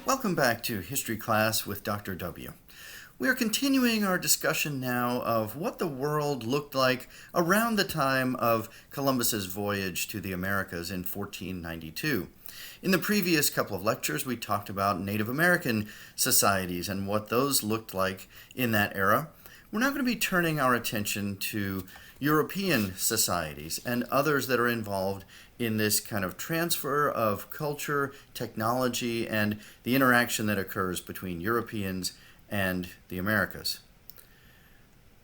Welcome back to History Class with Dr. W. We are continuing our discussion now of what the world looked like around the time of Columbus's voyage to the Americas in 1492. In the previous couple of lectures, we talked about Native American societies and what those looked like in that era. We're now going to be turning our attention to European societies and others that are involved in this kind of transfer of culture, technology, and the interaction that occurs between Europeans and the Americas.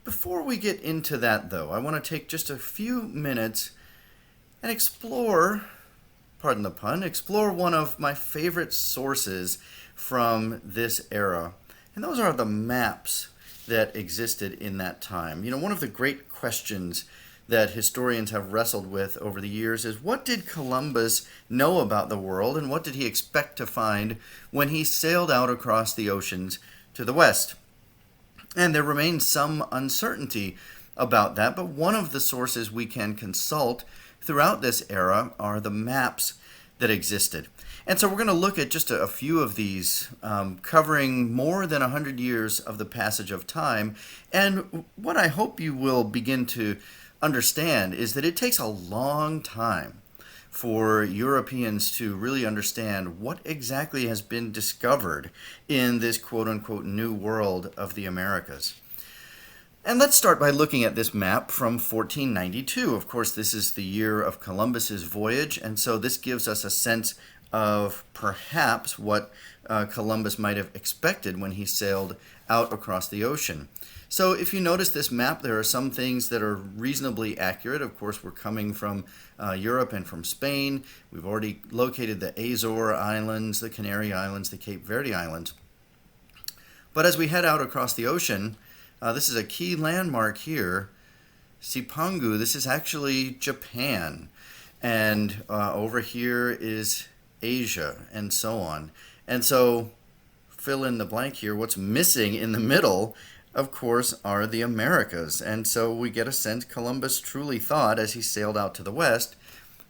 Before we get into that, though, I want to take just a few minutes and explore, pardon the pun, explore one of my favorite sources from this era, and those are the maps that existed in that time. You know, one of the great questions that historians have wrestled with over the years is, what did Columbus know about the world and what did he expect to find when he sailed out across the oceans to the west? And there remains some uncertainty about that, but one of the sources we can consult throughout this era are the maps that existed. And so we're going to look at just a few of these, covering more than 100 years of the passage of time. And what I hope you will begin to understand is that it takes a long time for Europeans to really understand what exactly has been discovered in this quote-unquote new world of the Americas. And let's start by looking at this map from 1492. Of course, this is the year of Columbus's voyage, and so this gives us a sense of perhaps what Columbus might have expected when he sailed out across the ocean. So if you notice this map, there are some things that are reasonably accurate. Of course, we're coming from Europe and from Spain. We've already located the Azore Islands, the Canary Islands, the Cape Verde Islands. But as we head out across the ocean, this is a key landmark here. Sipangu, this is actually Japan. And over here is Asia, and so on. And so, fill in the blank here, what's missing in the middle, of course, are the Americas. And so we get a sense Columbus truly thought, as he sailed out to the west,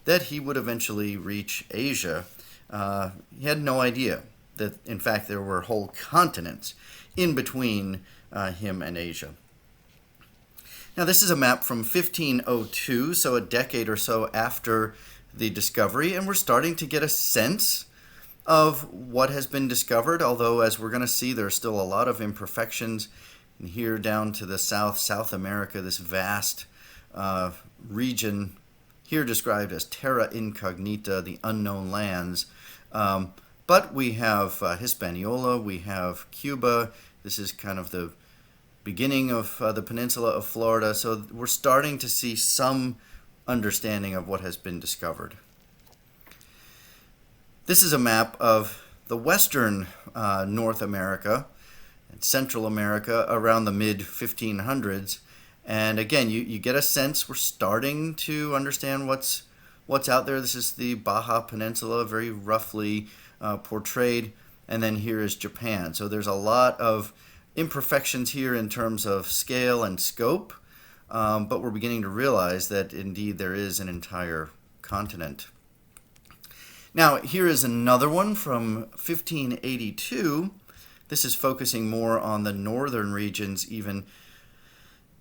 that he would eventually reach Asia. He had no idea that, in fact, there were whole continents in between him and Asia. Now, this is a map from 1502, so a decade or so after the discovery, and we're starting to get a sense of what has been discovered, although, as we're going to see, there are still a lot of imperfections. And here down to the south, South America, this vast region, here described as terra incognita, the unknown lands. But we have Hispaniola, we have Cuba. This is kind of the beginning of the peninsula of Florida. So we're starting to see some understanding of what has been discovered. This is a map of the western North America and Central America around the mid-1500s. And again, you get a sense we're starting to understand what's out there. This is the Baja Peninsula, very roughly portrayed. And then here is Japan. So there's a lot of imperfections here in terms of scale and scope. But we're beginning to realize that indeed there is an entire continent. Now, here is another one from 1582. This is focusing more on the northern regions, even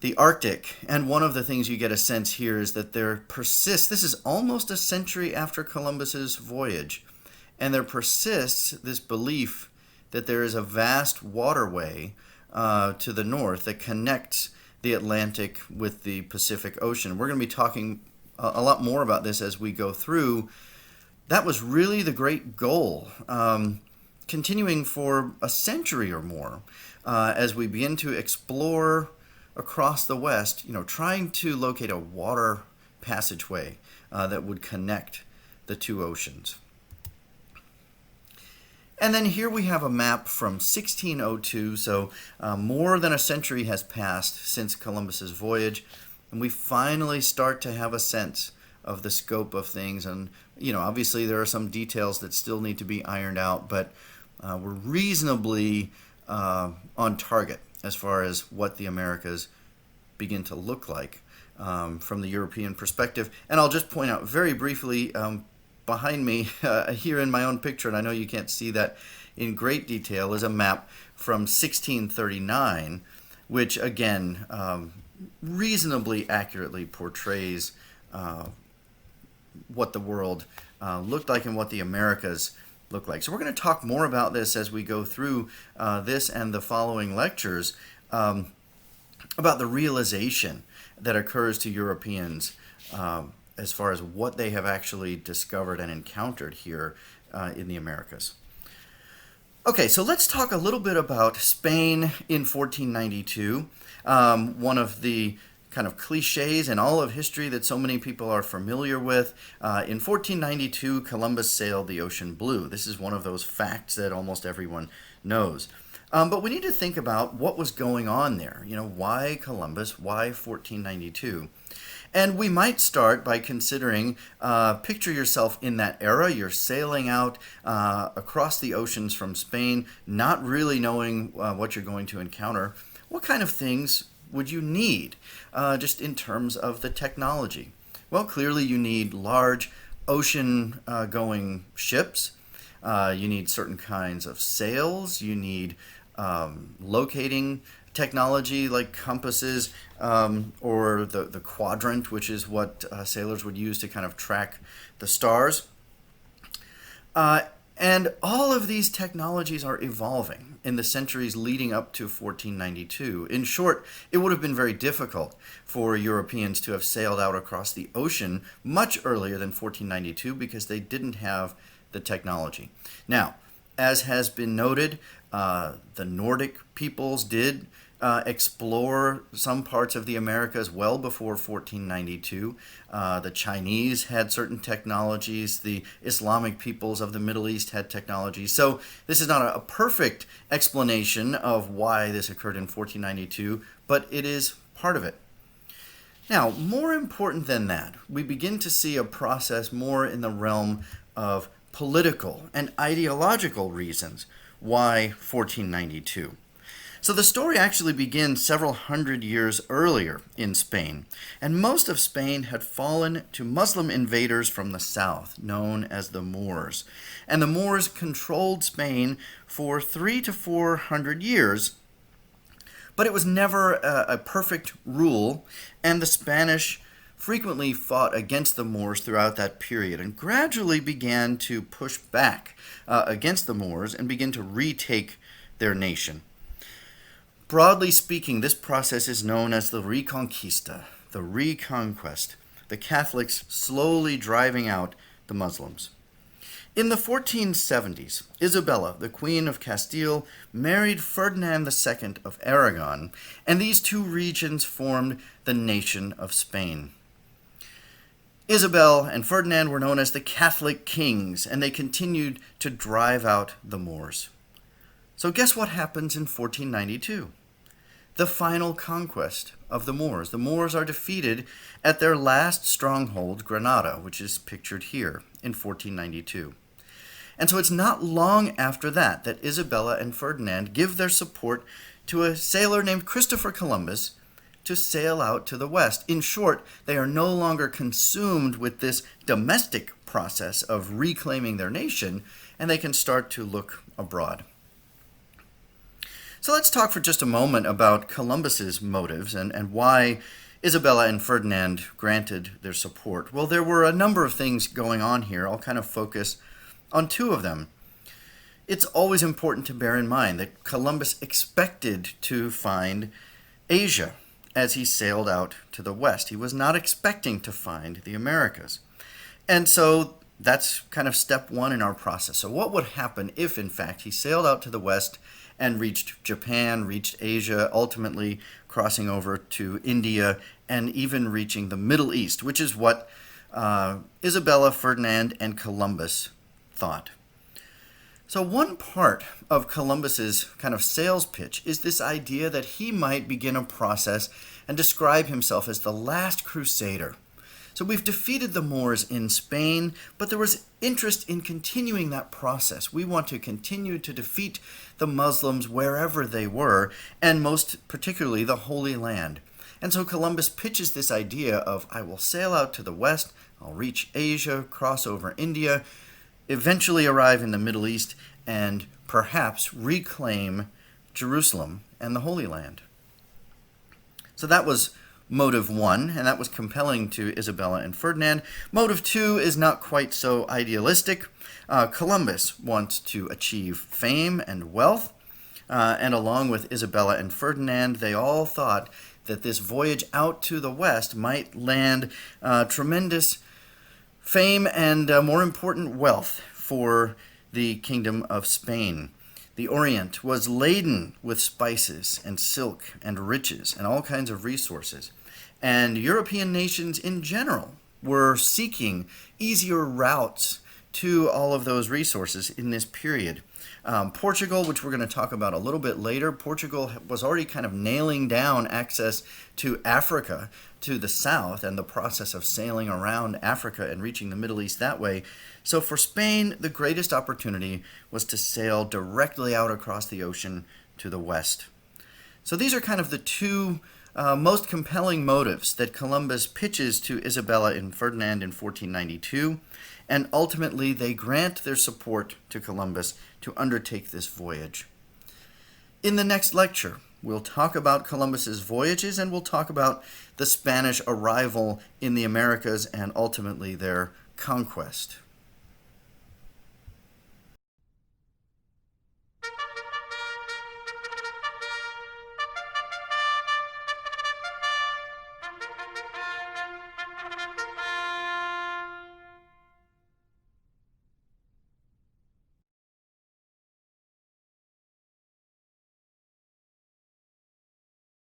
the Arctic. And one of the things you get a sense here is that there persists, this is almost a century after Columbus's voyage, and there persists this belief that there is a vast waterway to the north that connects the Atlantic with the Pacific Ocean. We're going to be talking a lot more about this as we go through. That was really the great goal, continuing for a century or more as we begin to explore across the West, trying to locate a water passageway that would connect the two oceans. And then here we have a map from 1602, so more than a century has passed since Columbus's voyage, and we finally start to have a sense of the scope of things. And, obviously there are some details that still need to be ironed out, but we're reasonably on target as far as what the Americas begin to look like from the European perspective. And I'll just point out very briefly, behind me here in my own picture, and I know you can't see that in great detail is a map from 1639, which again reasonably accurately portrays what the world looked like and what the Americas look like. So we're going to talk more about this as we go through this and the following lectures about the realization that occurs to Europeans as far as what they have actually discovered and encountered here in the Americas. Okay, so let's talk a little bit about Spain in 1492. One of the kind of cliches in all of history that so many people are familiar with. In 1492, Columbus sailed the ocean blue. This is one of those facts that almost everyone knows. But we need to think about what was going on there. You know, why Columbus? Why 1492? And we might start by considering, picture yourself in that era. You're sailing out across the oceans from Spain, not really knowing what you're going to encounter. What kind of things would you need just in terms of the technology? Well, clearly you need large ocean-going ships. You need certain kinds of sails. You need locating technology like compasses or the quadrant, which is what sailors would use to kind of track the stars. And all of these technologies are evolving in the centuries leading up to 1492. In short, it would have been very difficult for Europeans to have sailed out across the ocean much earlier than 1492 because they didn't have the technology. Now, as has been noted, the Nordic peoples did explore some parts of the Americas well before 1492. The Chinese had certain technologies. The Islamic peoples of the Middle East had technologies. So this is not a perfect explanation of why this occurred in 1492, but it is part of it. Now, more important than that, we begin to see a process more in the realm of political and ideological reasons why 1492. So the story actually begins several hundred years earlier in Spain, and most of Spain had fallen to Muslim invaders from the south, known as the Moors. And the Moors controlled Spain for 300 to 400 years, but it was never a perfect rule, and the Spanish frequently fought against the Moors throughout that period and gradually began to push back against the Moors and begin to retake their nation. Broadly speaking, this process is known as the Reconquista, the reconquest, the Catholics slowly driving out the Muslims. In the 1470s, Isabella, the Queen of Castile, married Ferdinand II of Aragon, and these two regions formed the nation of Spain. Isabel and Ferdinand were known as the Catholic kings, and they continued to drive out the Moors. So guess what happens in 1492? The final conquest of the Moors. The Moors are defeated at their last stronghold, Granada, which is pictured here in 1492. And so it's not long after that that Isabella and Ferdinand give their support to a sailor named Christopher Columbus to sail out to the west. In short, they are no longer consumed with this domestic process of reclaiming their nation, and they can start to look abroad. So let's talk for just a moment about Columbus's motives and why Isabella and Ferdinand granted their support. Well, there were a number of things going on here. I'll kind of focus on two of them. It's always important to bear in mind that Columbus expected to find Asia as he sailed out to the west. He was not expecting to find the Americas. And so that's kind of step one in our process. So what would happen if, in fact, he sailed out to the west and reached Japan, reached Asia, ultimately crossing over to India, and even reaching the Middle East, which is what Isabella, Ferdinand, and Columbus thought. So one part of Columbus's kind of sales pitch is this idea that he might begin a process and describe himself as the last crusader. So we've defeated the Moors in Spain, but there was interest in continuing that process. We want to continue to defeat the Muslims wherever they were, and most particularly the Holy Land. And so Columbus pitches this idea of, I will sail out to the west, I'll reach Asia, cross over India, eventually arrive in the Middle East, and perhaps reclaim Jerusalem and the Holy Land. So that was motive one, and that was compelling to Isabella and Ferdinand. Motive two is not quite so idealistic. Columbus wants to achieve fame and wealth, and along with Isabella and Ferdinand, they all thought that this voyage out to the west might land tremendous fame and, more important, wealth for the Kingdom of Spain. The Orient was laden with spices and silk and riches and all kinds of resources. And European nations in general were seeking easier routes to all of those resources in this period. Portugal, which we're going to talk about a little bit later, Portugal was already kind of nailing down access to Africa to the south and the process of sailing around Africa and reaching the Middle East that way. So for Spain, the greatest opportunity was to sail directly out across the ocean to the west. So these are kind of the two most compelling motives that Columbus pitches to Isabella and Ferdinand in 1492, and ultimately they grant their support to Columbus to undertake this voyage. In the next lecture, we'll talk about Columbus's voyages, and we'll talk about the Spanish arrival in the Americas and ultimately their conquest.